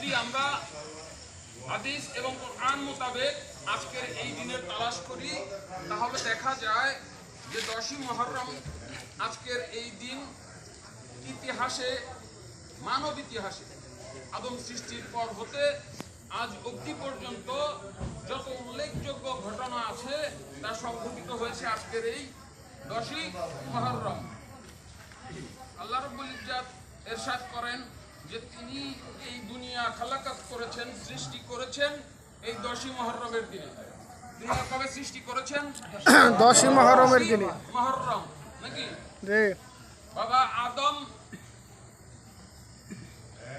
যদি আমরা হাদিস এবং কোরআন মোতাবেক আজকের এই দিনের তালাশ করি তাহলে দেখা যায় যে 10ই মুহররম আজকের এই দিন ইতিহাসে, মানব ইতিহাসে আদম সৃষ্টির পর হতে আজ অবধি পর্যন্ত যত উল্লেখযোগ্য ঘটনা আছে তা সংঘটিত হয়েছে আজকের এই 10ই মুহররম। আল্লাহ রাব্বুল ইজ্জত ইরশাদ করেন যে তিনি এই দুনিয়া খালাকাত করেছেন, সৃষ্টি করেছেন এই 10ই মুহররমের দিনে। দুনিয়া কবে সৃষ্টি করেছেন? 10ই মুহররমের দিনে। মুহররম নাকি? জি। বাবা আদম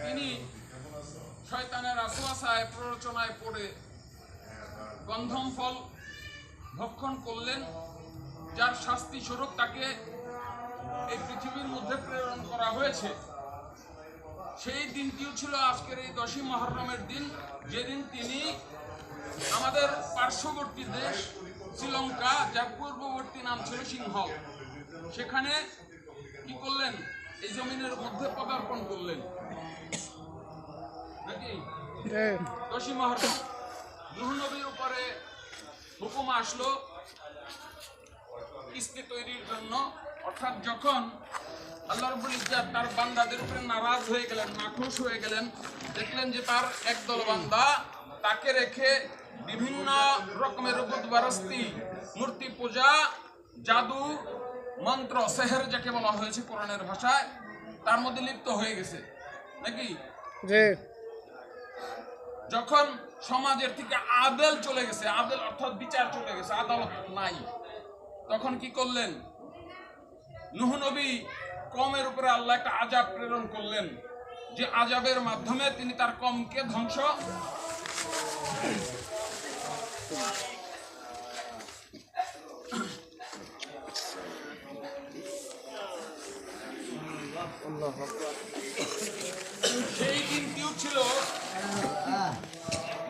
তিনি শয়তানের ওয়াসওয়াসায়, প্ররোচনায় পড়ে গন্ধম ফল ভক্ষণ করলেন, যার শাস্তি স্বরূপ তাকে এই পৃথিবীর মধ্যে প্রেরণ করা হয়েছে। সেই দিনটিও ছিল আজকের এই 10ই মুহররমের দিন, যেদিন তিনি আমাদের পার্শ্ববর্তী দেশ শ্রীলঙ্কা, যার পূর্ববর্তী নাম ছিল সিংহল, সেখানে কি করলেন? এই জমিনের মধ্যে পদার্পণ করলেন নাকি? 10ই মুহররম নূহ নবীর উপরে হুকুম আসলো কিস্তি তৈরির জন্য। অর্থাৎ যখন আল্লাহ রাব্বুল ইজ্জত তার বান্দাদের উপরে নারাজ হয়ে গেলেন, নাখুশ হয়ে গেলেন, দেখলেন যে তার একদল বান্দা তাকে রেখে বিভিন্ন রকমের বুতবারস্তি, মূর্তি পূজা, জাদু, মন্ত্র, সেহের যাকে বলা হয়েছে কোরআনের ভাষায়, তার মধ্যে লিপ্ত হয়ে গেছে নাকি? যখন সমাজের থেকে আদেল চলে গেছে, আদেল অর্থাৎ বিচার চলে গেছে, আদালত নাই, তখন কি করলেন? নূহ নবী কওমের উপরে আল্লাহ একটা আযাব প্রেরণ করলেন, যে আযাবের মাধ্যমে তিনি তার কওমকে ধ্বংস সেই দিনটিও ছিল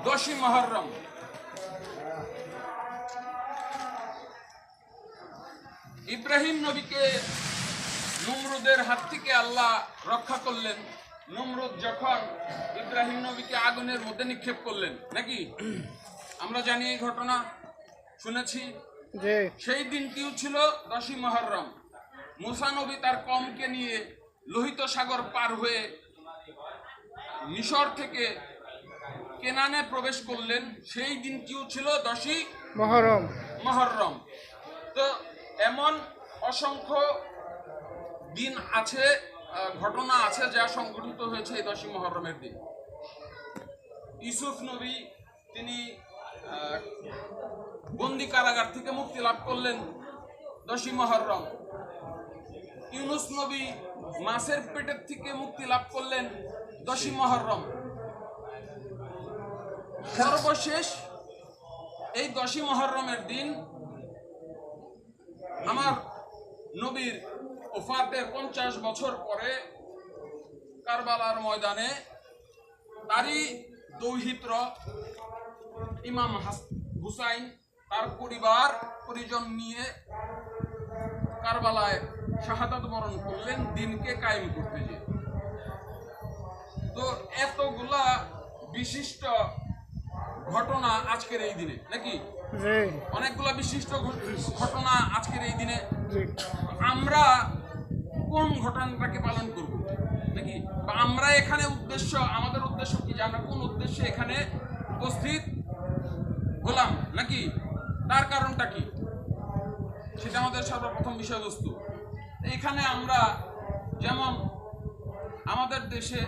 10ই মুহররম। ইব্রাহিম নবীকে নমরুদের হাত থেকে আল্লাহ রক্ষা করলেন। নমরুদ যখন ইব্রাহিম নবীকে আগুনের মধ্যে নিক্ষেপ করলেন নাকি? আমরা জানি এই ঘটনা, শুনেছি। সেই দিনটিও ছিল 10ই মুহররম। মুসা নবী তার কওমকে নিয়ে লোহিত সাগর পার হয়ে মিশর থেকে কেনানে প্রবেশ করলেন। সেই দিনটিও ছিল 10ই মুহররম। তো এমন অসংখ্য দিন আছে, ঘটনা আছে যা সংঘটিত হয়েছে এই 10ই মুহররমের দিন। ইউসুফ নবী তিনি বন্দি কারাগার থেকে মুক্তি লাভ করলেন 10ই মুহররম। ইউনুস নবী মাছের পেটের থেকে মুক্তি লাভ করলেন 10ই মুহররম। সর্বশেষ এই 10ই মুহররমের দিন আমার নবীর ওফাতের 50 বছর পরে কারবালার ময়দানে তারই দৌহিত্র ইমাম হুসাইন তার পরিবার পরিজন নিয়ে কারবালায় শাহাদাত বরণ করলেন দিনকে কায়েম করতে গিয়ে। তো এতগুলা বিশিষ্ট ঘটনা আজকের এই দিনে নাকি? অনেকগুলা বিশিষ্ট ঘটনা আজকের এই দিনে। আমরা কোন ঘটনাটাকে পালন করব নাকি? বা আমরা এখানে আমাদের উদ্দেশ্য কি, যে আমরা কোন উদ্দেশ্যে এখানে উপস্থিত হলাম নাকি? তার কারণটা কি, সেটা আমাদের সর্বপ্রথম বিষয়বস্তু। এখানে আমরা যেমন আমাদের দেশে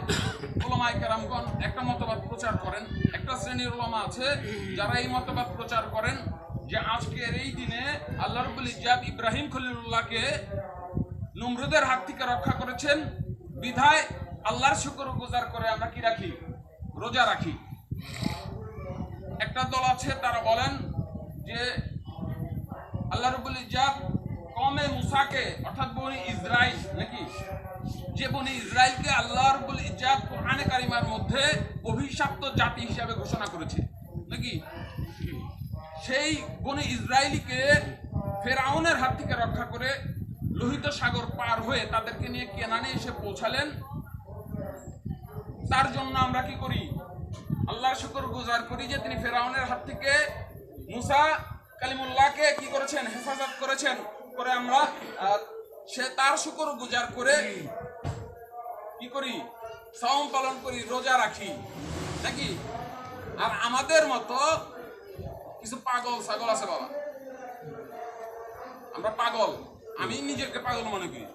উলামায়ে কেরামগণ একটা মতবাদ প্রচার করেন, একটা শ্রেণীর উলামা আছে যারা এই মতবাদ প্রচার করেন যে আজকের এই দিনে আল্লাহ রাব্বুল ইজ্জত ইব্রাহিম খলিলুল্লাহকে নমরুদের হাত থেকে রক্ষা করেছেন, বিধায় আল্লাহর শুকরগুজার করে আমরা কি রাখি? রোজা রাখি। একটা দল আছে তারা বলেন যে আল্লাহ রাব্বুল ইজ্জত কওমে মুসাকে অর্থাৎ বনি ইসরাইল নাকি, যে বনি ইসরাইলকে আল্লাহ রাব্বুল ইজ্জত কোরআনে কারিমার মধ্যে অভিশপ্ত জাতি হিসাবে ঘোষণা করেছে নাকি, সেই বনি ইসরাইলকে ফেরাউনের হাত থেকে রক্ষা করে লোহিত সাগর পার হয়ে তাদেরকে নিয়ে কেনানে এসে পৌঁছালেন। তার জন্য আমরা কি করি? আল্লাহর শুকর গুজার করি যে তিনি ফেরাউনের হাত থেকে মুসা কালিমুল্লাহকে কি করেছেন? হেফাজত করেছেন। করে আমরা সে তার শুকর গুজার করে কি করি? সাওম পালন করি, রোজা রাখি, নাকি? আর আমাদের মতো কিছু পাগল ছাগল আছে বাবা, আমরা পাগল, আমি নিজেকে পাগল মনে করি।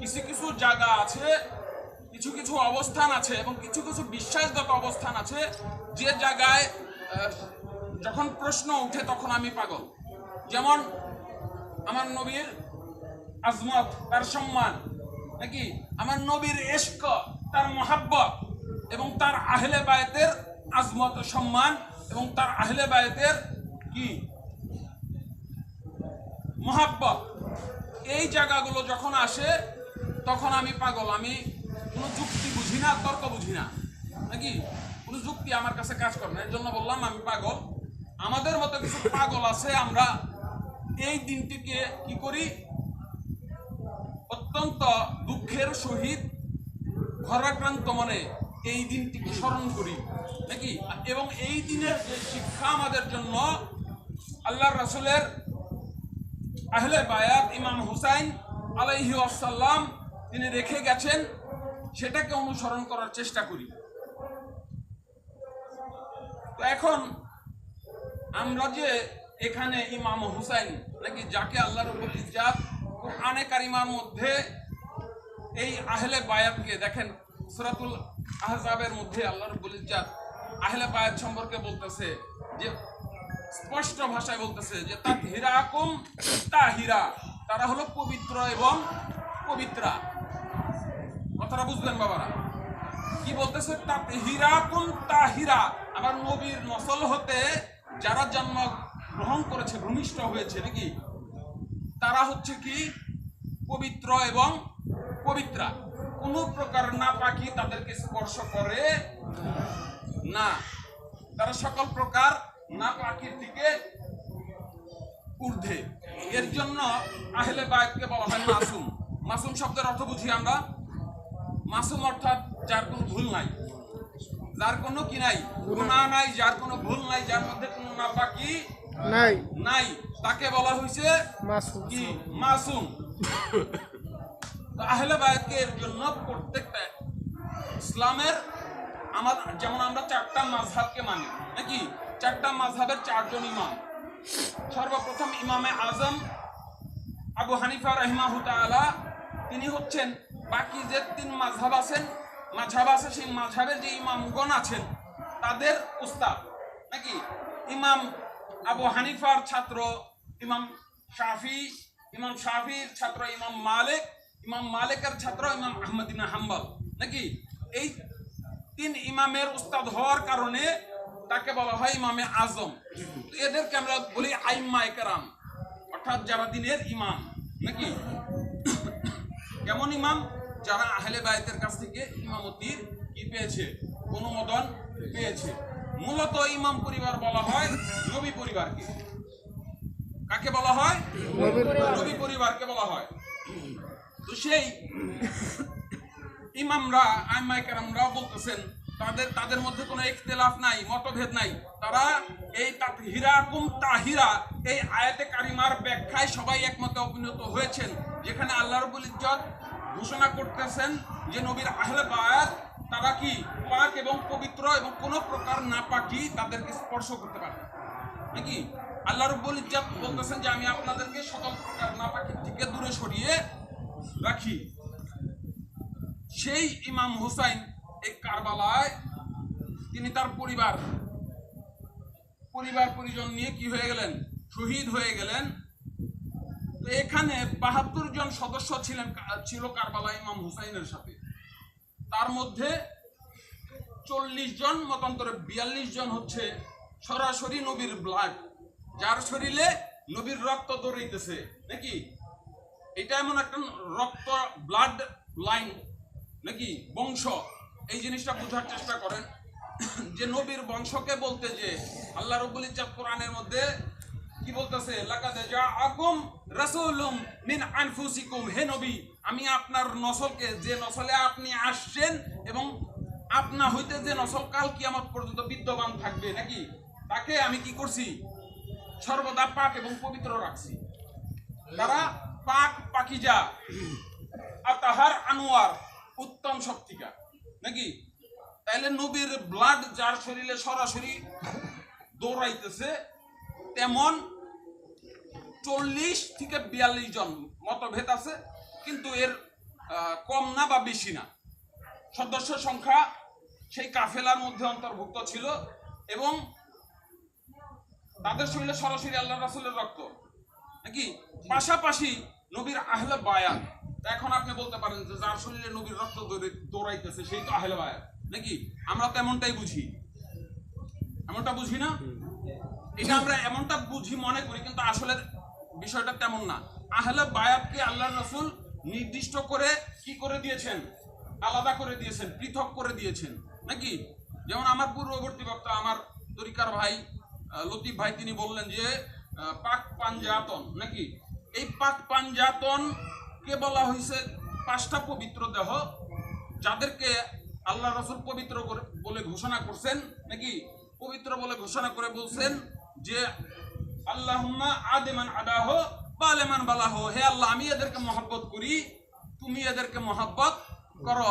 কিছু কিছু জায়গা আছে, কিছু কিছু অবস্থান আছে এবং কিছু কিছু বিশ্বাসগত অবস্থান আছে যে জায়গায় যখন প্রশ্ন উঠে তখন আমি পাগল। যেমন আমার নবীর আজমত, তার সম্মান, নাকি? আমার নবীর ইশক, তার মহাব্বত এবং তার আহলে বায়তের আজমত, সম্মান এবং তার আহলে বায়তের কি মহাব্বত, এই জায়গাগুলো যখন আসে তখন আমি পাগল। আমি কোনো যুক্তি বুঝি না, তর্ক বুঝি না, নাকি? কোনো যুক্তি আমার কাছে কাজ করে না। এর জন্য বললাম আমি পাগল। আমাদের মতো কিছু পাগল আছে, আমরা এই দিনটিকে কি করি? অত্যন্ত দুঃখের সহিত ভারাক্রান্ত মনে এই দিনটিকে স্মরণ করি, নাকি? এবং এই দিনের যে শিক্ষা আমাদের জন্য আল্লাহর রাসূলের আহলে বায়াত ইমাম হুসাইন আলাইহি ওয়াসাল্লাম তিনি রেখে গেছেন, সেটাকে অনুসরণ করার চেষ্টা করি। তো এখন আমরা যে এখানে ইমাম হুসাইন, নাকি, যাকে আল্লাহ রাব্বুল ইজ্জাত কুরআনে কারিমার মধ্যে এই আহলে বায়াতকে দেখেন, সূরাতুল আহজাবের মধ্যে আল্লাহ রাব্বুল ইজ্জাত আহলে বায়াত সম্পর্কে বলতেছে, যে স্পষ্ট ভাষায় বলতেছে যে তাতহিরাকুম তাহিরা, তারা হলো পবিত্র এবং পবিত্রা। কথাটা বুঝবেন বাবারা, কি বলতেছে? তাতহিরাকুম তাহিরা, আমার নবীর নসল হতে যারা জন্ম গ্রহণ করেছে, ভূমিষ্ঠ হয়েছে, নাকি, তারা হচ্ছে কি পবিত্র এবং পবিত্রা। কোনো প্রকার নাপাকি তাদেরকে স্পর্শ করে না, তারা সকল প্রকার নাপাকির দিকে ঊর্ধ্বে। এর জন্য আহলে বায়তকে বলা হয় মাসুম। মাসুম শব্দের অর্থ বুঝি আমরা, মাসুম অর্থাৎ যার কোনো ভুল নাই, যার কোনো কি নাই, গুনাহ নাই, যার কোনো ভুল নাই, যার মধ্যে কোনো নাপাকি নাই নাই, তাকে বলা হয়েছে মাসুম। কি? মাসুম। তো আহলে বায়তকে এর জন্য প্রত্যেকটা ইসলামের যেমন আমরা চারটা মাযহাবকে মানি, নাকি? চারটা মাযহাবের চারজন ইমাম। সর্বপ্রথম ইমামে আজম আবু হানিফা রাহিমাহু তাআলা, তিনি হচ্ছেন বাকি যে তিন মাযহাব আছে, সেই মাযহাবের যে ইমামগণ আছেন তাদের উস্তাদ, নাকি? ইমাম আবু হানিফার ছাত্র ইমাম শাফি, ইমাম শাফির ছাত্র ইমাম মালিক, ইমাম মালিকের ছাত্র ইমাম আহমদ ইবনে হাম্বল, নাকি? এই তিন ইমামের উস্তাদ হওয়ার কারণে তাকে বলা হয় ইমামে আজম। এদেরকে আমরা বলি আইম্মায়ে কেরাম, অর্থাৎ যারা দিনের ইমাম, নাকি? কেমন ইমাম? যারা আহলে বায়তের কাছ থেকে ইমামতির কি পেয়েছে? অনুমোদন পেয়েছে। মূলত ইমাম পরিবার বলা হয় নবী পরিবারকে। কাকে বলা হয়? নবী পরিবারকে বলা হয়। তো সেই ইমামরা, আইম্মায়ে কেরামরাও বলতেছেন তাদের মধ্যে কোনো ইখতিলাফ নাই, মতভেদ নাই। তারা এই তাতহিরাকুম তাহিরা এই আয়াতে কারিমার ব্যাখ্যায় সবাই একমতে উপনীত হয়েছেন, যেখানে আল্লাহ রাব্বুল ইজ্জত ঘোষণা করতেছেন যে নবীর আহলে বায়াত তারা কি পাক এবং পবিত্র এবং কোনো প্রকার নাপাকি তাদেরকে স্পর্শ করতে পারে, নাকি? আল্লাহ রাব্বুল ইজ্জত বলতেছেন যে আমি আপনাদেরকে সকল প্রকার নাপাকি থেকে দূরে সরিয়ে রাখি। সেই ইমাম হুসাইন এই কারবালায় তিনি তার পরিবার পরিজন নিয়ে কি হয়ে গেলেন? শহীদ হয়ে গেলেন। তো এখানে ৭২ জন সদস্য ছিল কারবালা ইমাম হুসাইনের সাথে। তার মধ্যে ৪০ জন, মতান্তরে ৪২ জন হচ্ছে সরাসরি নবীর ব্লাড, যার শরীরে নবীর রক্ত দৌড়াইতেছে, নাকি? এটা এমন একটা রক্ত, ব্লাড লাইন, নাকি, বংশ। এই জিনিসটা বোঝার চেষ্টা করেন যে নবীর বংশকে বলতে যে আল্লাহ রাব্বুল ইজ্জত কোরআনের মধ্যে কি বলতেছে? লাকাদ জাআকুম রাসূলুম মিন আনফুসিকুম, হে নবী আমি আপনার নসলকে, যে নসলে আপনি আসছেন এবং আপনা হইতে যে নসল কাল কিয়ামত পর্যন্ত বিদ্যমান থাকবে নাকি, তাকে আমি কি করছি, সর্বদা পাক এবং পবিত্র রাখছি। তারা পাক পাকিজা, আতাহার আনোয়ার, উত্তম শক্তিকা নাকি। তাইলে নবীর ব্লাড যার শরীরে সরাসরি দৌড়াইতেছে, তেমন 40 থেকে 42 জন মতভেদ আছে, কিন্তু এর কম না বা বেশি না। সদস্য সংখ্যা সেই কাফেলার মধ্যে অন্তর্ভুক্ত ছিল এবং তাদের শরীরে সরাসরি আল্লাহ রাসূলের রক্ত নাকি। পাশাপাশি নবীর আহলে বায়াত। এখন আপনি বলতে পারেন যে যার শরীরে নবীর রক্ত দৌড়াইতেছে সেই তো আহলে বায়াত নাকি। আমরা তো এমনটাই বুঝি, এমনটা বুঝি না? এটা আমরা এমনটা বুঝি মনে করি, কিন্তু আসলে বিষয়টা তেমন না। আহলে বায়াতকে আল্লাহর রাসূল নির্দিষ্ট করে কি করে দিয়েছেন, আলাদা করে দিয়েছেন, পৃথক করে দিয়েছেন নাকি। যেমন আমার পূর্ববর্তী বক্তা, আমার তরিকার ভাই লতিফ ভাই, তিনি বললেন যে পাক পাঞ্জাতন নাকি। এই পাক পাঞ্জাতন কে বলা হয়েছে 5টা পবিত্র দেহ, যাদেরকে আল্লাহ রাসূল পবিত্র বলে ঘোষণা করছেন নাকি। পবিত্র বলে ঘোষণা করে বলছেন যে আল্লাহুম্মা আদেমান আদাহ বালেমান বালাহ, হে আল্লাহ আমি এদেরকে মহব্বত করি, তুমি এদেরকে মহব্বত করো,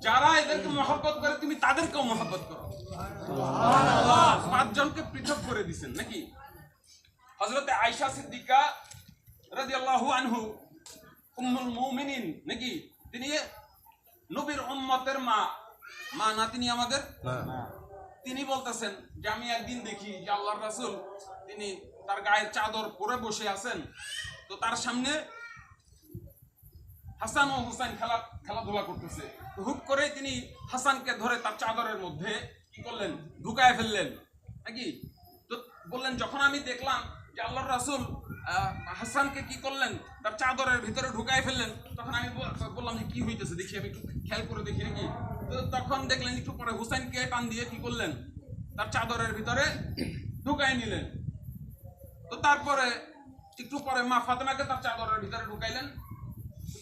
যারা এদেরকে মহব্বত করে তুমি তাদেরকেও মহব্বত করো। 5 জনকে পৃথক করে দিয়েছেন নাকি। হযরত আয়েশা সিদ্দিকা রাদিয়াল্লাহু আনহু, উম্মুল মুমিনিন নাকি, তিনি নবীর উম্মতের মা না, তিনি আমাদের তিনি বলতেছেন যে আমি একদিন দেখি যে আল্লাহর রাসূল তিনি তার গায়ের চাদর পরে বসে আছেন, তো তার সামনে হাসান ও হুসাইন খেলাধুলা করতেছে। হুট করে তিনি হাসানকে ধরে তার চাদরের মধ্যে কি করলেন, ঢুকায় ফেললেন নাকি। তো বললেন যখন আমি দেখলাম যে আল্লাহর রাসূল হাসানকে কি করলেন, তার চাদরের ভিতরে ঢুকায় ফেললেন, তখন আমি বললাম যে কি হইতেছে দেখি, আমি একটু খেয়াল করে দেখি নাকি। তো তখন দেখলেন একটু পরে হুসাইনকে টান দিয়ে কি করলেন, তার চাদরের ভিতরে ঢুকাই নিলেন। তো তারপরে একটু পরে মা ফাতেমাকে তার চাদরের ভিতরে ঢুকাইলেন।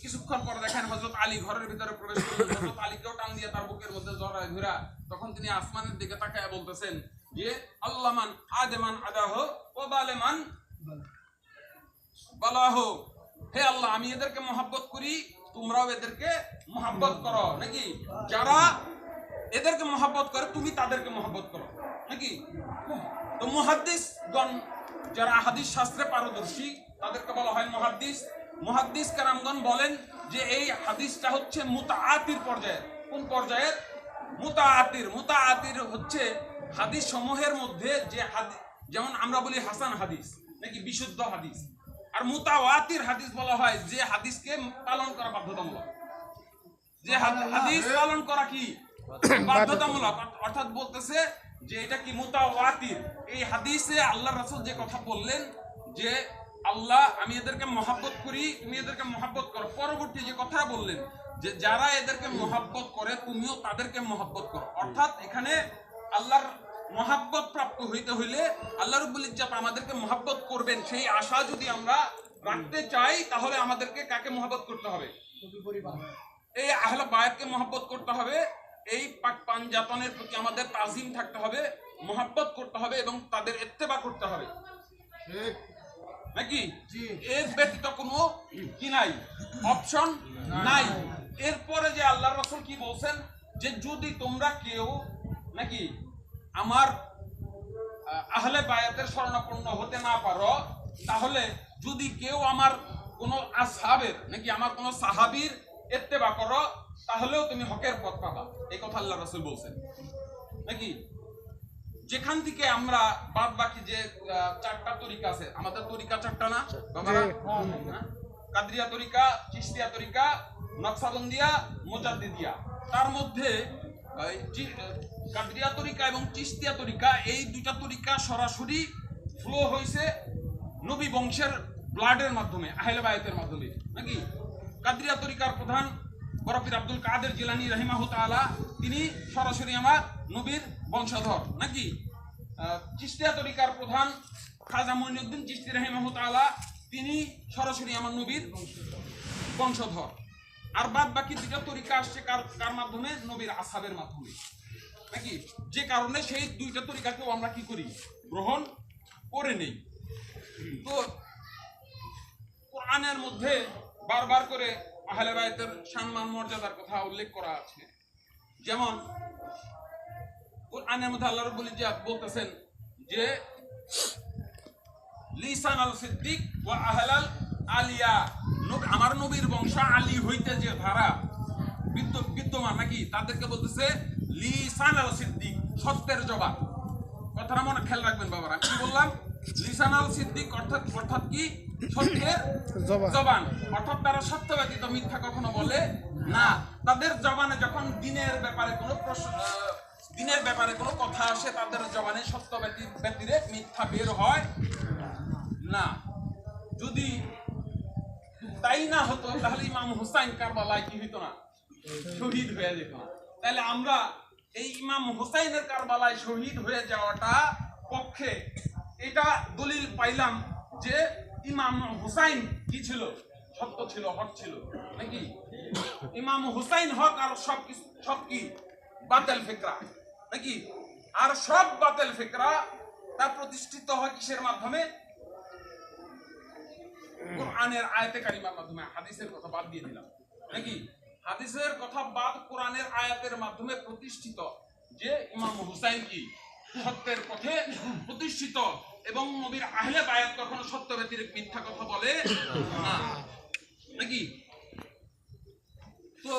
কিছুক্ষণ পরে দেখেন হযরত আলী ঘরের ভিতরে প্রবেশ করলেন, হযরত আলীকেও টান দিয়ে তার বুকের মধ্যে জড়ায় ধরা। তখন তিনি আসমানের দিকে তাকায় বলতেছেন যে আল্লামান আদেমান আদাহ ও বালেমান বালাহ, হে আল্লাহ আমি এদেরকে মহব্বত করি, তোমরাও এদেরকে মহব্বত করো নাকি। যারা এদেরকে মহব্বত করে তুমি তাদেরকে মহব্বত করো নাকি। তো মুহাদ্দিসগণ যারা হাদিস শাস্ত্রে পারদর্শী তাদেরকে বলা হয় মুহাদ্দিস। মুহাদ্দিস কারামগণ বলেন যে এই হাদিসটা হচ্ছে মুতাআতির পর্যায়ের। কোন পর্যায়ের? মুতাআতির হচ্ছে হাদিস সমূহের মধ্যে যে হাদিস, যেমন আমরা বলি হাসান হাদিস নাকি, বিশুদ্ধ হাদিস। আর মুতাওয়াতির হাদিস বলা হয় যে হাদিসকে পালন করা বাধ্যতামূলক, যে হাদিস পালন করা কি বাধ্যতামূলক। অর্থাৎ বলতেছে যে এটা কি মুতাওয়াতির। এই হাদিসে আল্লাহ রাসূল যে কথা বললেন যে আল্লাহ আমি এদেরকে মহব্বত করি, তুমি এদেরকে মহব্বত করো, পরবর্তী যে কথা বললেন যে যারা এদেরকে মহব্বত করে তুমিও তাদেরকে মহব্বত করো। অর্থাৎ এখানে আল্লাহর মহব্বত প্রাপ্ত হইতে হইলে আল্লাহ রাব্বুল ইজ্জত আমাদেরকে মহব্বত করবেন সেই আশা যদি আমরা রাখতে চাই, তাহলে আমাদেরকে কাকে মহব্বত করতে হবে? এই আহলে বায়াতকে মহব্বত করতে হবে। এই পাক পাঞ্জাতনের প্রতি আমাদের তাজিম থাকতে হবে, মহব্বত করতে হবে এবং তাদের ইত্তেবা করতে হবে নাকি। এর ব্যতীত কোনো কি নাই, অপশন নাই। এরপরে যে আল্লাহ রাসূল কি বলছেন যে যদি তোমরা কেউ নাকি আমার আহলে বায়াতের শরণাপন্ন হতে না পারো, তাহলে যদি কেউ আমার কোন আসহাবের নাকি আমার কোন সাহাবীর ইত্তেবা করো, তাহলেও তুমি হকের পথ পাবা। এই কথা আল্লাহ রাসূল বলছেন নাকি। যেখান থেকে আমরা বাদ বাকি যে 4টা তরিকা আছে, আমাদের তরিকা 4টা না বাবারা? কাদরিয়া তরিকা, চিশতিয়া তরিকা, নকশবন্দিয়া, মুজাদ্দিদিয়া। তার মধ্যে কাদরিয়া তরিকা এবং চিশতিয়া তরিকা, এই 2টা তরিকা সরাসরি ফ্লো হয়েছে নবী বংশের ব্লাডের মাধ্যমে, আহলে বায়াতের মাধ্যমে নাকি। কাদরিয়া তরিকার প্রধান বড় পীর আব্দুল কাদের জিলানী রাহিমাহুল্লাহ তাআলা, তিনি সরাসরি আমার নবীর বংশধর নাকি। চিশতিয়া তরিকার প্রধান খাজা মুঈনুদ্দিন চিশতি রাহিমাহুল্লাহ তাআলা, তিনি সরাসরি আমার নবীর বংশধর। আর বাদ বাকি দুইটা তরিকা আসছে কার মাধ্যমে? নবীর আসহাবের মাধ্যমে, নাকি? যে কারণে সেই দুইটা তরিকাকেও আমরা কি করি? গ্রহণ করে নেই। তো কোরআনের মধ্যে বারবার করে আহলে বায়তের সম্মান মর্যাদার কথা উল্লেখ করা আছে। যেমন কোরআনের মধ্যে আল্লাহ রাব্বুল ইজ্জাত বলতেছেন যে লিসান আল সিদ্দিক ওয়া আহলাল আলিয়া, আমার নবীর বংশ আলী হইতে যে ধারা বিদ্যমান, নাকি? তাদেরকে বলতেছে লিসান আল সিদ্দিক, সত্যের জবান। কথাটা মনে খেয়াল রাখবেন বাবারা। আমি কি বললাম? লিসান আল সিদ্দিক অর্থাৎ কি? সত্যের জবান। অর্থাৎ তারা সত্য ব্যতীত মিথ্যা কখনো বলে না। তাদের জবানে যখন দিনের ব্যাপারে কোনো কথা আসে, তাদের জবানে সত্য ব্যতিরে মিথ্যা বের হয় না। যদি তাই না হতো তাহলে ইমাম হুসাইন কারবালায় কি হইতো না? শহীদ হয়ে যেত না। তাহলে আমরা এই ইমাম হুসাইনের কারবালায় শহীদ হয়ে যাওয়াটা পক্ষে এটা দলিল পাইলাম যে ইমাম হুসাইন কি ছিল? সত্য ছিল, হক ছিল, নাকি? ইমাম হুসাইন হক, আর সব কি? বাতিল ফিকরা, নাকি? আর সব বাতিল ফিকরা তা প্রতিষ্ঠিত হয় কিসের মাধ্যমে? কোরআনের আয়াতে কারিমার মাধ্যমে। হাদিসের কথা বাদ দিয়ে দিলাম, নাকি? হাদিসের কথা বাদ, কোরআনের আয়াতের মাধ্যমে প্রতিষ্ঠিত যে ইমাম হুসাইন কি? সত্যের পথে প্রতিষ্ঠিত, এবং নবীর আহলে বায়াত কখনো সত্য ব্যতিরে মিথ্যা কথা বলে না, নাকি? তো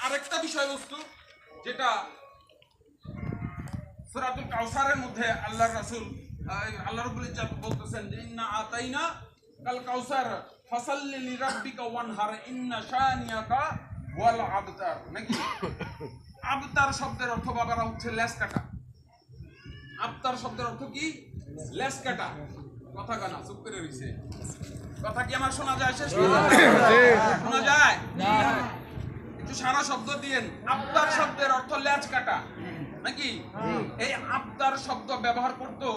আরেকটা বিষয়বস্তু যেটা সূরাতুল কাউসারের মধ্যে আল্লাহ রাব্বুল ইজ্জাত বলতেছেন যে ইন্না আতাইনা কাল কাউসার ফাসাল্লি লিরাব্বিকা ওয়ানহার ইন্না শানিয়াকা ওয়াল আবতার, নাকি? আবতার শব্দের অর্থ বাবারা হচ্ছে লেজ কাটা। আবতার শব্দের অর্থ কি? লেজ কাটা। কথা কানা চুপ করে রইছে। কথা কি আমার শোনা যায়? শেষ শোনা যায়? একটু সারা শব্দ দিয়েন। আবতার শব্দের অর্থ লেজ কাটা, নাকি? এই আবতার শব্দ ব্যবহার করতো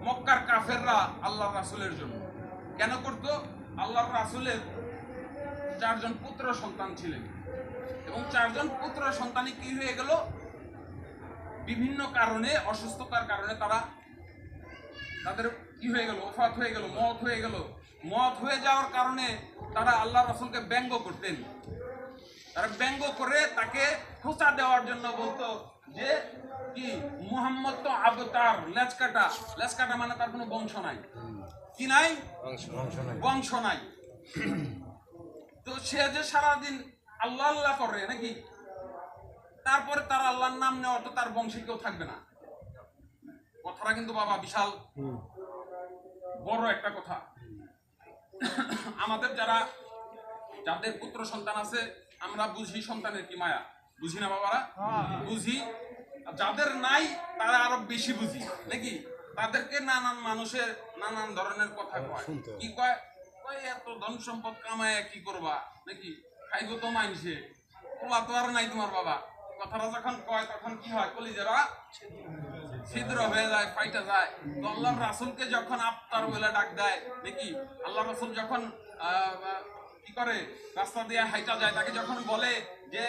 মক্কার কাফেররা আল্লাহর রাসূলের জন্য। কেন করতো? আল্লাহর রাসূলের 4 জন পুত্র সন্তান ছিলেন, এবং 4 জন পুত্র সন্তানই কি হয়ে গেল? বিভিন্ন কারণে, অসুস্থতার কারণে তাদের কি হয়ে গেল? ওফাত হয়ে গেল, মওত হয়ে গেল। মওত হয়ে যাওয়ার কারণে তারা আল্লাহর রাসূলকে ব্যঙ্গ করতেন। তারা ব্যঙ্গ করে তাকে খোঁচা দেওয়ার জন্য বলতো যে কি, মুহাম্মদ তো আবতার, লেজ কাটা। লেজ কাটা মানে তার কোনো বংশ নাই। কি নাই? বংশ নাই। তো সে যে সারাদিন আল্লাহ আল্লাহ করে, নাকি? তারপরে তার আল্লাহর নাম নেওয়া, তো তার বংশে কেউ থাকবে না। কথাটা কিন্তু বাবা বিশাল বড় একটা কথা। আমাদের যাদের পুত্র সন্তান আছে, আমরা বুঝি সন্তানের কি মায়া, বুঝি না বাবারা? বুঝি। যাদের নাই তারা আরো বেশি বুঝি, নাকি? তাদেরকে নানান মানুষের নানান ধরনের কথা কয়। কি কয়? এত ধন সম্পদ কামায় কি করবা, নাকি? খাইবো তো মাইনছে, পোলা তো আর নাই তোমার বাবা। কথাটা যখন কয় তখন কি হয়? কলিজারা ছিদ্র হয়ে যায়, ফাইটা যায়। তো আল্লাহর রাসূলকে যখন আবতার বলে ডাক দেয়, নাকি? আল্লাহর রাসূল যখন কি করে? রাস্তা দিয়ে হাইটা যায়, তাকে যখন বলে যে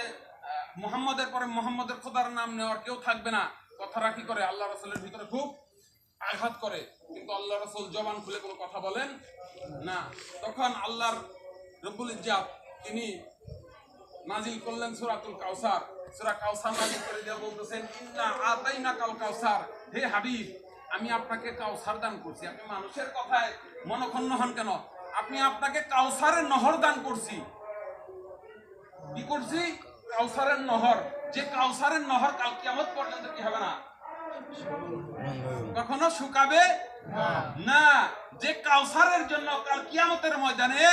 মুহাম্মদের পরে মুহাম্মদের খোদার নাম নেওয়ার কেউ থাকবে না, কথাটা কি করে? আল্লাহ রাসূলের ভিতরে খুব আঘাত করে। কিন্তু আল্লাহ রাসূল জবান খুলে কোনো কথা বলেন না। তখন আল্লাহর রাব্বুল ইজ্জাত তিনি নাজিল করলেন সূরাতুল কাউসার। সূরা কাউসার নাজিল করে দিয়ে বলতেছেন ইন্না আতাইনা কাল কাউসার, হে হাবিব, আমি আপনাকে কাউসার দান করছি। আপনি মানুষের কথায় মনক্ষুণ্ণ হন কেন? আপনাকে কাউসারের নহর দান করছি। কি করছি? কাউসারের নহর। যে কাউসারের নহর কাল কিয়ামত পর্যন্ত কি হবে না? কখনো শুকাবে না। যে কাউসারের জন্য কাল কিয়ামতের ময়দানে,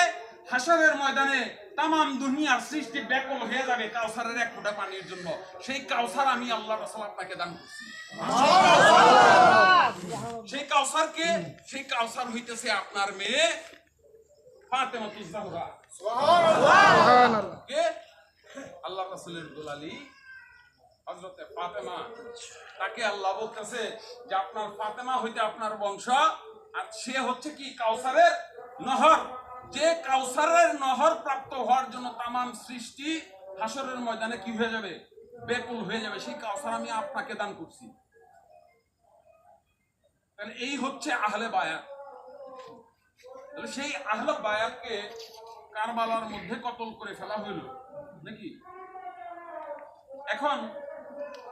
হাসরের ময়দানে তামাম দুনিয়ার সৃষ্টি ব্যাকুল হয়ে যাবে কাউসারের এক ফোঁটা পানির জন্য। সেই কাউসার আমি আল্লাহ রাসূল আপনাকে দান করছি। সেই কাউসারকে, সেই কাউসার হইতেছে আপনার মেয়ে ফাতেমাতুজ জাহরা। সুবহানাল্লাহ। কে? আল্লাহ রাসূলের দুলালি হযরতে ফাতেমা। তাকে আল্লাহ বলতেছে যে আপনার ফাতেমা হইতে আপনার বংশ, আর সে হচ্ছে কি? কাউসারের নহর। যে কাউসারের নহর প্রাপ্ত হওয়ার জন্য তামাম সৃষ্টি হাসরের ময়দানে কি হয়ে যাবে, ব্যাকুল হয়ে যাবে, সেই কাউসার আমি আপনাকে দান করছি। তাহলে এই হচ্ছে আহলে বায়াত। তাহলে সেই আহলে বায়াতকে কারবালার মধ্যে কতল করে ফেলা হইল নাকি। এখন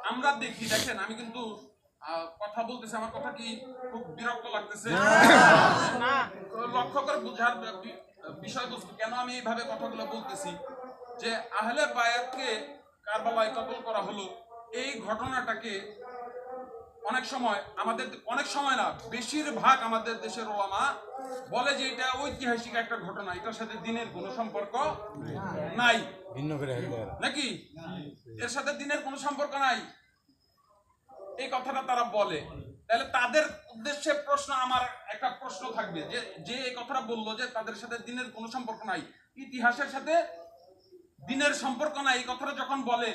আমরা দেখি, দেখেন আমি কিন্তু কথা বলতেছি, আমার কথা কি খুব বিরক্ত লাগতেছে? লক্ষ্য করে বুঝার বিষয়বস্তু কেন আমি এইভাবে কথাগুলো বলতেছি, যে আহলে বায়াতকে কারবালায় কতল করা হলো, এই ঘটনাটাকে অনেক সময় আমাদের, অনেক সময় না বেশিরভাগ আমাদের দেশের ওলামা বলে যে এটা ঐতিহাসিক একটা ঘটনা, এটার সাথে দিনের কোনো সম্পর্ক নাই, নাকি এর সাথে দিনের কোনো সম্পর্ক নাই, এই কথাটা তারা বলে। তাহলে তাদের উদ্দেশ্যে প্রশ্ন, আমার একটা প্রশ্ন থাকবে যে যে এই কথাটা বললো যে তাদের সাথে দিনের কোনো সম্পর্ক নাই, ইতিহাসের সাথে দিনের সম্পর্ক নাই, এই কথাটা যখন বলে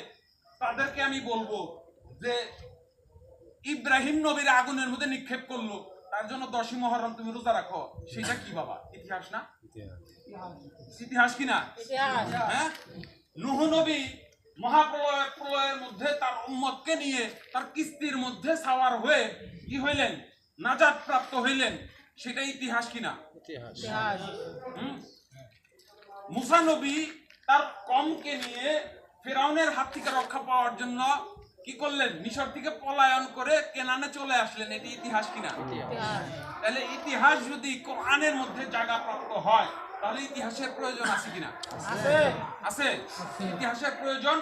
তাদেরকে আমি বলবো যে ইব্রাহিম নবীর আগুনের মধ্যে নিক্ষেপ করলো, তার জন্য 10ই মুহররম তুমি রোজা রাখো, সেটা কি বাবা? ইতিহাস না? ইতিহাস কি না? হ্যাঁ, নূহ নবী মহাপ্রলয়ের মধ্যে তার উম্মতকে নিয়ে তার কিস্তির মধ্যে সাওয়ার হয়ে কি হইলেন, নাজাত প্রাপ্ত হইলেন, সেটা ইতিহাস কিনা? মুসা নবী তার কওমকে নিয়ে ফিরআউনের হাত থেকে রক্ষা পাওয়ার জন্য কি করলেন, মিশর থেকে পলায়ন করে কেনানে চলে আসলেন, এটি ইতিহাস কিনা? তাহলে ইতিহাস যদি কোরআনের মধ্যে জায়গা প্রাপ্ত হয় তাহলে ইতিহাসের প্রয়োজন আছে কিনা? আছে, ইতিহাসের প্রয়োজন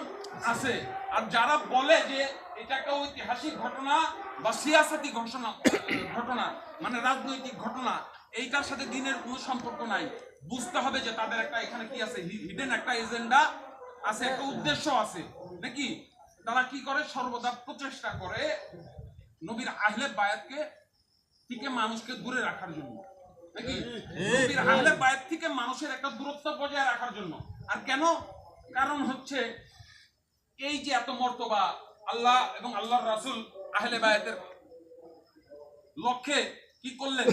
আছে। আর যারা বলে যে এটাকে ঐতিহাসিক ঘটনা বা সিয়াসাতি ঘটনা মানে রাজনৈতিক ঘটনা, এইটার সাথে দিনের কোনো সম্পর্ক নাই, বুঝতে হবে যে তাদের একটা এখানে কি আছে, হিডেন একটা এজেন্ডা আছে, একটা উদ্দেশ্য আছে নাকি। তারা কি করে, সর্বদা প্রচেষ্টা করে নবীর আহলে বায়াতকে থেকে মানুষকে দূরে রাখার জন্য, নাকি নবীর আহলে বায়াত থেকে মানুষের একটা দূরত্ব বজায় রাখার জন্য। আর কেন? কারণ হচ্ছে এই যে এত মর্তবা আল্লাহ এবং আল্লাহর রাসূল আহলে বায়াতের লক্ষ্যে কি করলেন,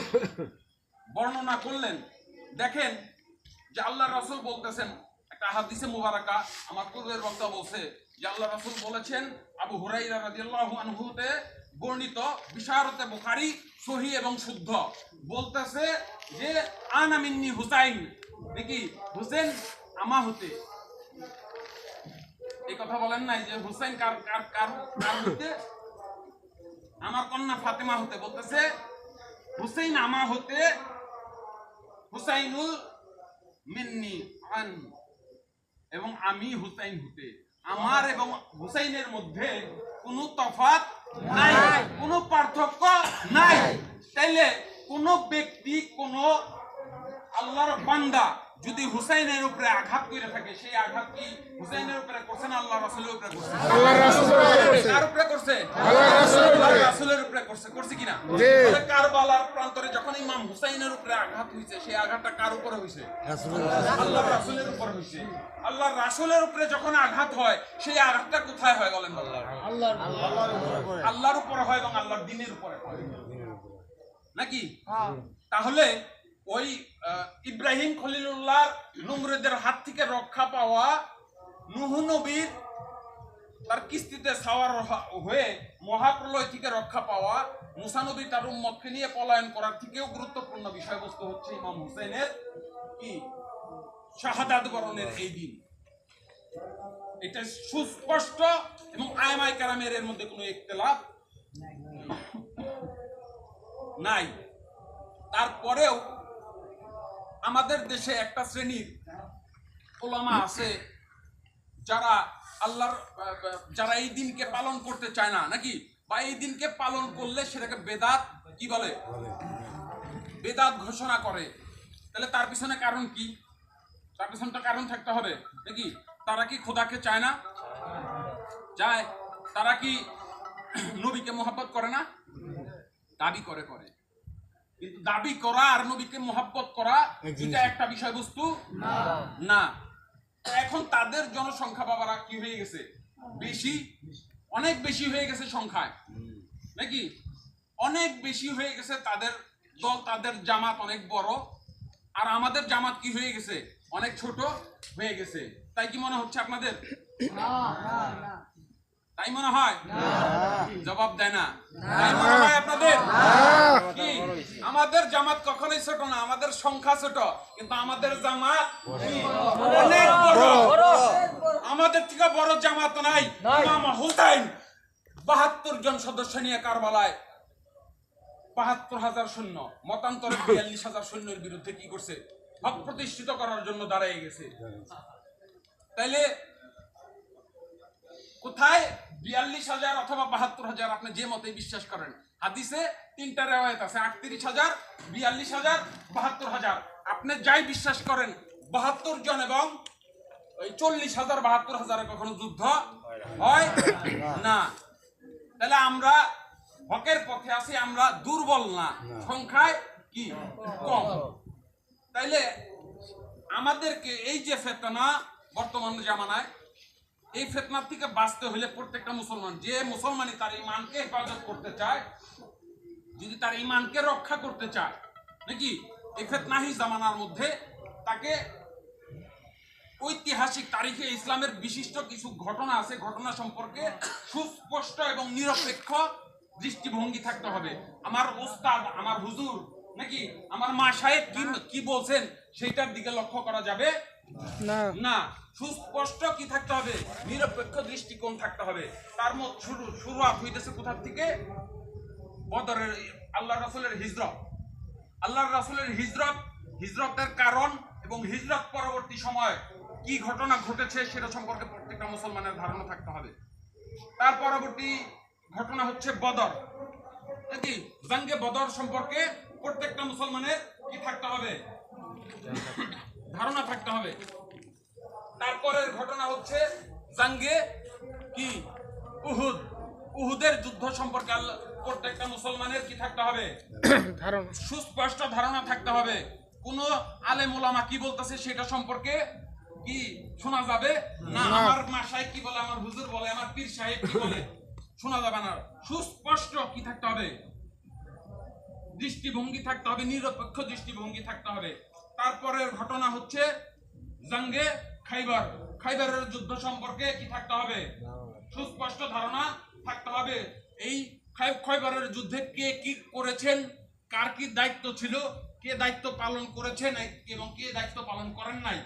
বর্ণনা করলেন। দেখেন যে আল্লাহর রাসূল বলতেছেন, একটা হাদিসে মুবারাকা আমার পূর্বের বক্তা বলছে যে আল্লাহ রাসূল বলেছেন, আবু হুরায়রা রাদিয়াল্লাহু আনহুতে বর্ণিত, বিশারতে বুখারী সহিহ এবং শুদ্ধ, বলতেছে যে আনা মিন্নি হুসাইন, নাকি হুসেন আমা হতে, এই কথা বলেন নাই যে হুসাইন কার কার কার কার হতে, আমার কন্যা ফাতেমা হতে, বলতেছে হুসাইন আমা হতে, হুসাইনুল মিন্নি আন, এবং আমি হুসাইন হতে, আমার এবং হুসাইনের মধ্যে কোনো তফাৎ নাই, কোনো পার্থক্য নাই। তাইলে কোন ব্যক্তি, কোন আল্লাহর বান্দা যদি হুসাইনের উপরে আঘাত করে থাকে, সেই আঘাত কি হুসাইনের উপরে করছে না আল্লাহ রাসূলের উপরে করছে? কার উপরে করছে? আল্লাহ রাসূলের উপরে করছে, করছে কিনা? তাহলে কারবালার প্রান্তরে যখন ইমাম হুসাইনের উপরে আঘাত হইছে, সেই আঘাতটা কার উপরে হইছে? আল্লাহ রাসূলের উপরে হইছে। আল্লাহ রাসূলের উপরে যখন আঘাত হয়, সেই আঘাতটা কোথায় হয় বলেন? আল্লাহর উপরে হয় এবং আল্লাহর দ্বীনের উপরে হয়, নাকি? তাহলে ওই ইব্রাহিম খলিলুল্লাহ নমরুদের হাত থেকে রক্ষা পাওয়া, নূহ নবীর তার কিস্তিতে সাওয়ার হয়ে মহাপ্রলয় থেকে রক্ষা পাওয়া, মুসা নবী তার উম্মতকে নিয়ে পলায়ন করার থেকেও গুরুত্বপূর্ণ বিষয়বস্তু হচ্ছে ইমাম হুসাইনের কি শাহাদাত বরণের এই দিন। এটা সুস্পষ্ট এবং আইমায়ে কেরামের এর মধ্যে কোনো ইখতিলাফ নাই। তারপরেও আমাদের দেশে একটা শ্রেণীর ওলামা আছে যারা যারা এই দিনকে পালন করতে চায় না, নাকি, বা এই দিনকে পালন করলে সেটাকে বেদাত কি বলে, বেদাত ঘোষণা করে। তাহলে তার পিছনে কারণ কি? তার পিছনে তো কারণ থাকতে হবে, নাকি? তারা কি খোদাকে চায় না? চায়। তারা কি নবীকে মহব্বত করে না? দাবি করে। কিন্তু দাবি করা আর নবীকে মহব্বত করা এটা একটা বিষয়বস্তু না। এখন তাদের জনসংখ্যা বাবারা কি হয়ে গেছে, বেশি, অনেক বেশি হয়ে গেছে সংখ্যায়, নাকি? অনেক বেশি হয়ে গেছে তাদের দল, তাদের জামাত অনেক বড়, আর আমাদের জামাত কি হয়ে গেছে? অনেক ছোট হয়ে গেছে। তাই কি মনে হচ্ছে আপনাদের? তাই মনে হয়? জবাব দেয় না। তাই মনে হয় আপনাদের? কি আমাদের জামাত কখনোই ছোট না, আমাদের সংখ্যা ছোট, কিন্তু আমাদের জামাত কি? অনেক বড়। আমাদের থেকে বড় জামাত নাই। ইমাম হুসাইন ৭২ জন সদস্য নিয়ে কারবালায় ৭২,০০০ সৈন্য, মতান্তরে ৪২,০০০ সৈন্যের বিরুদ্ধে কি করছে? হক প্রতিষ্ঠিত করার জন্য দাঁড়িয়ে গেছে। তাইলে কোথায় ৪২,০০০ অথবা ৭২,০০০? আপনি যে মতে বিশ্বাস করেন, হাদিসে ৩টা রিওয়ায়াত আছে, ৩৮,০০০, ৪২,০০০, ৭২,০০০। আপনি যাই বিশ্বাস করেন, ৭২ জন এবং ওই ৪০,০০০, ৭২,০০০ কখনো যুদ্ধ হয় না। তাহলে আমরা হকের পথে আছি, আমরা দুর্বল না, সংখ্যায় কি কম। তাইলে আমাদেরকে এই যে ফেতনা বর্তমান জামানায়, এই ফিতনার থেকে বাঁচতে হলে প্রত্যেকটা মুসলমান, যে মুসলমানই তার ঈমানকে হেফাজত করতে চায়, যদি তার ঈমানকে রক্ষা করতে চায়, নাকি এই ফিতনাহি জামানার মধ্যে তাকে ঐতিহাসিক তারিখে ইসলামের বিশিষ্ট কিছু ঘটনা আছে, ঘটনা সম্পর্কে সুস্পষ্ট এবং নিরপেক্ষ দৃষ্টিভঙ্গি থাকতে হবে। আমার ওস্তাদ, আমার হুজুর, নাকি আমার মা সাহেব কি বলছেন সেইটার দিকে লক্ষ্য করা যাবে না। সুস্পষ্ট কি থাকতে হবে? নিরপেক্ষ দৃষ্টিকোণ থাকতে হবে। তার মধ্যে শুরুয়াত হইতেছে কোথা থেকে? বদরের আল্লাহ রাসূলের হিজরত। আল্লাহ রাসূলের হিজরতের কারণ এবং হিজরত পরবর্তী সময় কি ঘটনা ঘটেছে সেটা সম্পর্কে প্রত্যেকটা মুসলমানের ধারণা থাকতে হবে। তার পরবর্তী ঘটনা হচ্ছে বদর, নাকি জঙ্গে বদর সম্পর্কে প্রত্যেকটা মুসলমানের কি থাকতে হবে? ধারণা থাকতে হবে। তারপরের ঘটনা হচ্ছে জঙ্গে কি উহুদের যুদ্ধ সম্পর্কে প্রত্যেকটা মুসলমানের কি থাকতে হবে? সুস্পষ্ট ধারণা থাকতে হবে। কোন আলেম ওলামা কি বলতেছে সেটা সম্পর্কে কি শোনা যাবে না। আমার মা সাহেব কি বলে, আমার হুজুর বলে, আমার পীর সাহেব কি বলে শোনা যাবে না। সুস্পষ্ট কি থাকতে হবে? দৃষ্টিভঙ্গি থাকতে হবে, নিরপেক্ষ দৃষ্টিভঙ্গি থাকতে হবে। তারপরের ঘটনা হচ্ছে জঙ্গে খাইবারের যুদ্ধ সম্পর্কে কি থাকতে হবে? সুস্পষ্ট ধারণা থাকতে হবে। এই খাইবারের যুদ্ধে কে কি করেছেন, কার কি দায়িত্ব ছিল, কে দায়িত্ব পালন করেছেন এবং কে দায়িত্ব পালন করেন নাই,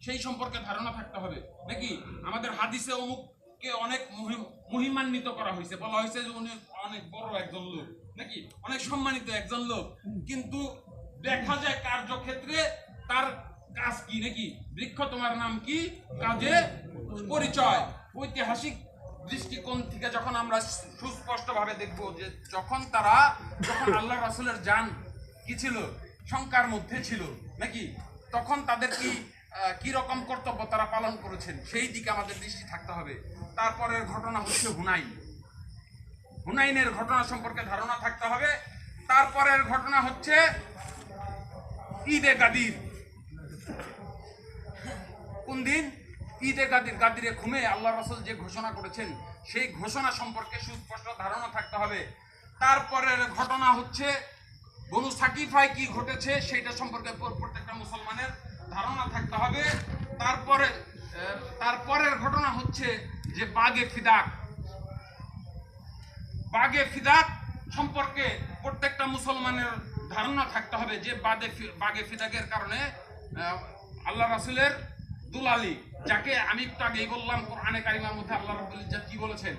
সেই সম্পর্কে ধারণা থাকতে হবে, নাকি? আমাদের হাদিসে অমুককে অনেক মহিমান্বিত করা হয়েছে, বলা হয়েছে যে উনি অনেক বড় একজন লোক, নাকি অনেক সম্মানিত একজন লোক, কিন্তু দেখা যায় কার্যক্ষেত্রে তার কাজ কি, নাকি বৃক্ষ তোমার নাম কি, কাজে পরিচয়। ঐতিহাসিক দৃষ্টিকোণ থেকে যখন আমরা সুস্পষ্ট ভাবে দেখবো যে যখন আল্লাহ রাসূলের জান কি ছিল, শঙ্কার মধ্যে ছিল, নাকি তখন তাদের কি রকম কর্তব্য তারা পালন করেছেন, সেই দিকে আমাদের দৃষ্টি থাকতে হবে। তারপরের ঘটনা হচ্ছে হুনাইনের ঘটনা সম্পর্কে ধারণা থাকতে হবে। তারপরের ঘটনা হচ্ছে ঈদে গাদির। কোন দিন? ঈদে গাদিরে ঘুমে আল্লাহ রাসূল যে ঘোষণা করেছেন সেই ঘোষণা সম্পর্কে সুস্পষ্ট ধারণা থাকতে হবে। তারপরের ঘটনা হচ্ছে বনু সাকিফায় কি ঘটেছে সেটা সম্পর্কে প্রত্যেকটা মুসলমানের ধারণা থাকতে হবে। তারপরের ঘটনা হচ্ছে যে বাগে ফিদাক সম্পর্কে প্রত্যেকটা মুসলমানের ধারণা থাকতে হবে, যে বাগে ফিদাকের কারণে আল্লাহ রাসূলের দুলালি, যাকে আমি একটু আগেই বললাম কোরআনে কারিমার মধ্যে আল্লাহ রাব্বুল ইজ্জত কি বলেছেন,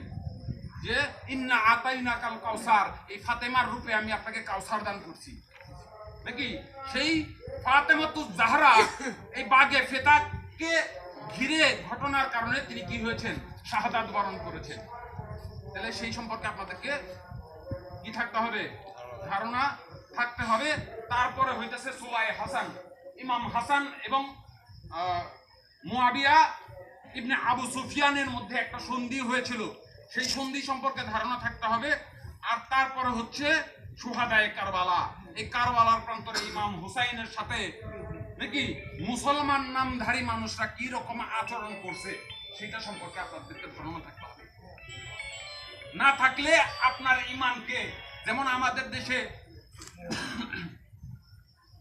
যে ইন্না আতাইনাকাল কাউসার, এই ফাতেমার রূপে আমি আপনাকে কাউসার দান করছি, নাকি সেই ফাতেমাতুজ জাহরা এই বাগে ফিদাককে ঘিরে ঘটনার কারণে তিনি কি হয়েছেন? শাহাদাত বরণ করেছেন। তাহলে সেই সম্পর্কে আপনাদেরকে কি থাকতে হবে? ধারণা থাকতে হবে। তারপরে হইতেছে সুলায়ে হাসান, ইমাম হাসান এবং মুয়াবিয়া ইবনে আবু সুফিয়ানের মধ্যে একটা সন্ধি হয়েছিল, সেই সন্ধি সম্পর্কে ধারণা থাকতে হবে। আর তারপরে হচ্ছে শুহাদায়ে কারবালা, এই কারবালার প্রান্তরে ইমাম হুসাইনের সাথে নাকি মুসলমান নামধারী মানুষরা কি রকম আচরণ করছে সেটা সম্পর্কে আপনাদেরকে ধারণা থাকতে হবে। না থাকলে আপনার ঈমানকে, যেমন আমাদের দেশে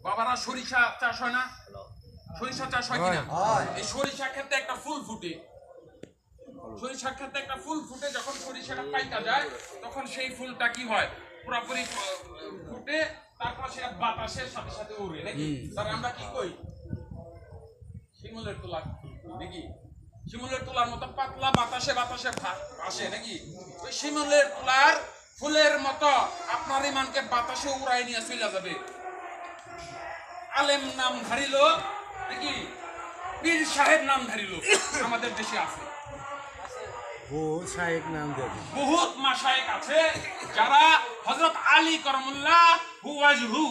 বাবারা সরিষা চাষ হয় না? সরিষা চাষ হয় কিনা? এই সরিষা ক্ষেত্রে একটা ফুল ফুটে, সরিষার ক্ষেত্রে একটা ফুল ফুটে, যখন সরিষাটা পাইকা যায় তখন সেই ফুলটা কি হয়, পুরোপুরি ফুটে, তারপর সেটা বাতাসের সাথে সাথে উড়ে নাকি? তার আমরা কি কই? শিমুলের তোলা নাকি? শিমুলের তোলার মতো পাতলা, বাতাসে বাতাসে ভাসে নাকি? ওই শিমুলের তোলার ফুলের মতো আপনার ইমানকে বাতাসে উড়াই নিয়ে চলে যাবে। আলেম নাম ধারিল নাকি, পীর সাহেব নাম ধারিল আমাদের দেশে আছে, বহুত মাশায়েখ আছে যারা হযরত আলী করমুল্লাহ হু ওয়াজহু